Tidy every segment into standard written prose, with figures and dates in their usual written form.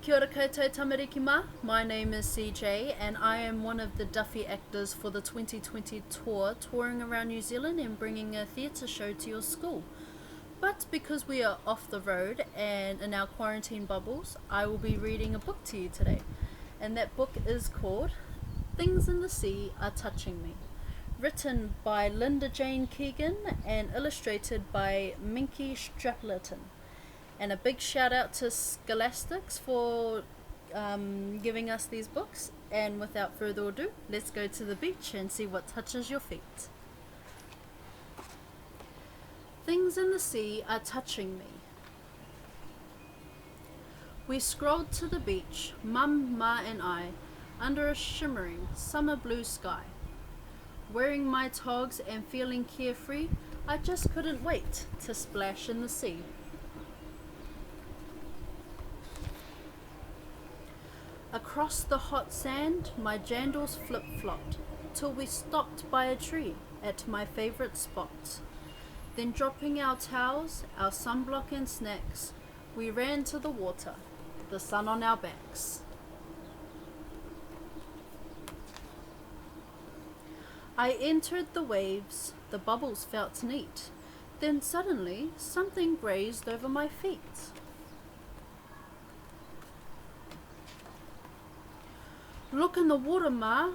Kia ora koutou tamariki mā. My name is CJ and I am one of the Duffy actors for the 2020 tour, touring around New Zealand and bringing a theatre show to your school. But because we are off the road and in our quarantine bubbles, I will be reading a book to you today. And that book is called Things in the Sea Are Touching Me, written by Linda Jane Keegan and illustrated by Minky Stapleton. And a big shout out to Scholastics for giving us these books. And without further ado, let's go to the beach and see what touches your feet. Things in the sea are touching me. We strolled to the beach, Mum, Ma and I, under a shimmering summer blue sky. Wearing my togs and feeling carefree, I just couldn't wait to splash in the sea. Across the hot sand, my jandals flip-flopped, till we stopped by a tree at my favourite spot. Then dropping our towels, our sunblock and snacks, we ran to the water, the sun on our backs. I entered the waves, the bubbles felt neat, then suddenly something grazed over my feet. Look in the water, Ma.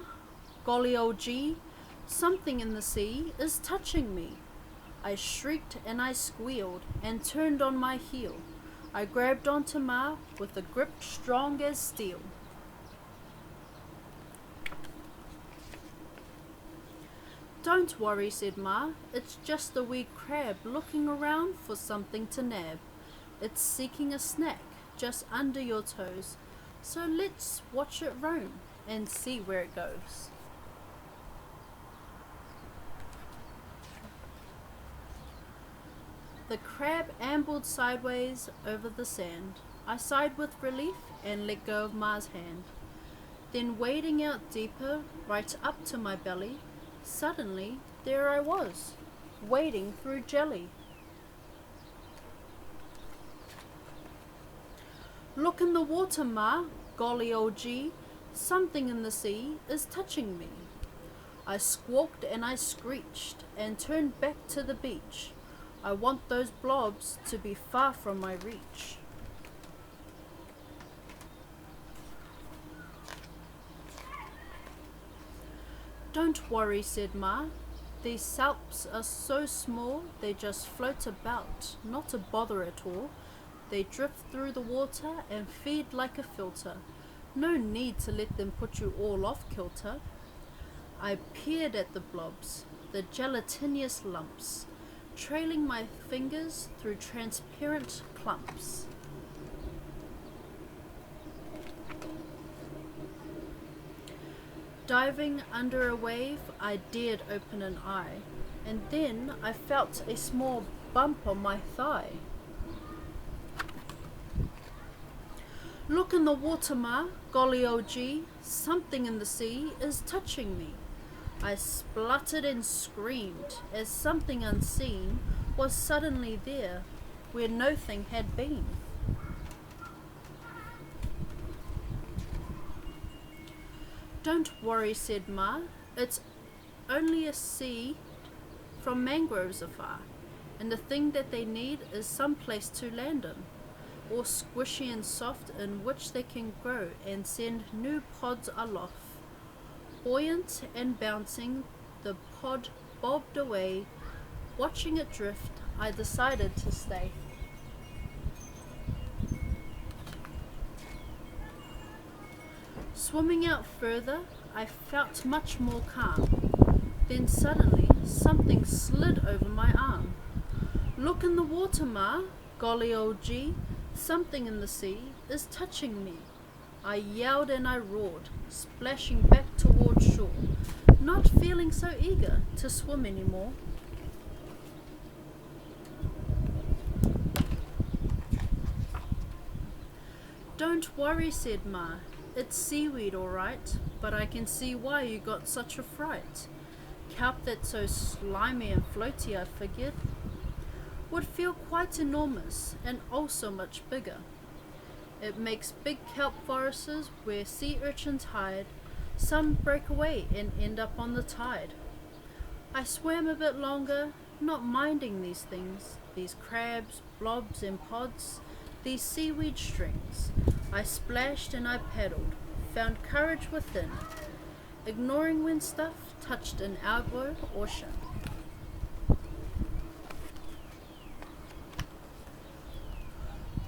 Golly old gee, something in the sea is touching me. I shrieked and I squealed and turned on my heel. I grabbed onto Ma with a grip strong as steel. Don't worry, said Ma. It's just a wee crab looking around for something to nab. It's seeking a snack just under your toes. So let's watch it roam and see where it goes. The crab ambled sideways over the sand. I sighed with relief and let go of Ma's hand. Then wading out deeper, right up to my belly, suddenly there I was, wading through jelly. Look in the water, Ma, golly old gee, something in the sea is touching me. I squawked and I screeched and turned back to the beach. I want those blobs to be far from my reach. Don't worry, said Ma. These salps are so small, they just float about, not a bother at all. They drift through the water and feed like a filter. No need to let them put you all off kilter. I peered at the blobs, the gelatinous lumps, trailing my fingers through transparent clumps. Diving under a wave, I dared open an eye, and then I felt a small bump on my thigh. Look in the water, Ma, golly old gee, something in the sea is touching me. I spluttered and screamed as something unseen was suddenly there where no thing had been. Don't worry, said Ma, it's only a sea from mangroves afar, and the thing that they need is some place to land in, all squishy and soft in which they can grow and send new pods aloft. Buoyant and bouncing, the pod bobbed away. Watching it drift, I decided to stay. Swimming out further, I felt much more calm. Then suddenly, something slid over my arm. Look in the water, Ma, golly old gee, something in the sea is touching me. I yelled and I roared, splashing back toward shore, not feeling so eager to swim anymore. Don't worry, said Ma, it's seaweed all right, but I can see why you got such a fright. Kelp that's so slimy and floaty, I figured, would feel quite enormous and also much bigger. It makes big kelp forests where sea urchins hide. Some break away and end up on the tide. I swam a bit longer, not minding these things, these crabs, blobs and pods, these seaweed strings. I splashed and I paddled, found courage within, ignoring when stuff touched an elbow or shin.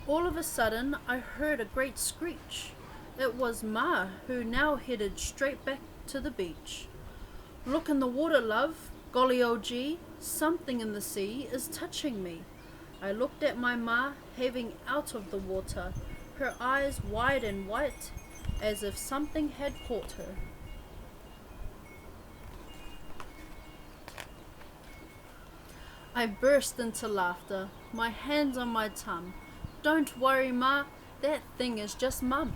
All of a sudden, I heard a great screech. It was Ma, who now headed straight back to the beach. Look in the water, love. Golly old gee, something in the sea is touching me. I looked at my Ma, heaving out of the water, her eyes wide and white, as if something had caught her. I burst into laughter, my hands on my tongue. Don't worry, Ma, that thing is just Mum.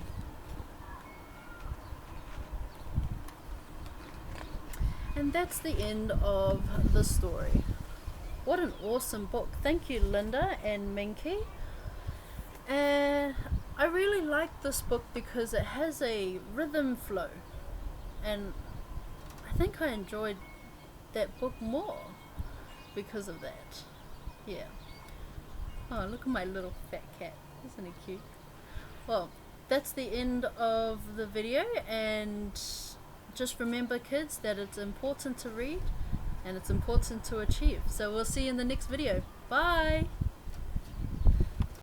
And that's the end of the story. What an awesome book. Thank you, Linda and Minky. And I really like this book because it has a rhythm flow. And I think I enjoyed that book more because of that. Yeah. Oh, look at my little fat cat. Isn't he cute? Well, that's the end of the video, and just remember, kids, that it's important to read and it's important to achieve. So we'll see you in the next video. Bye!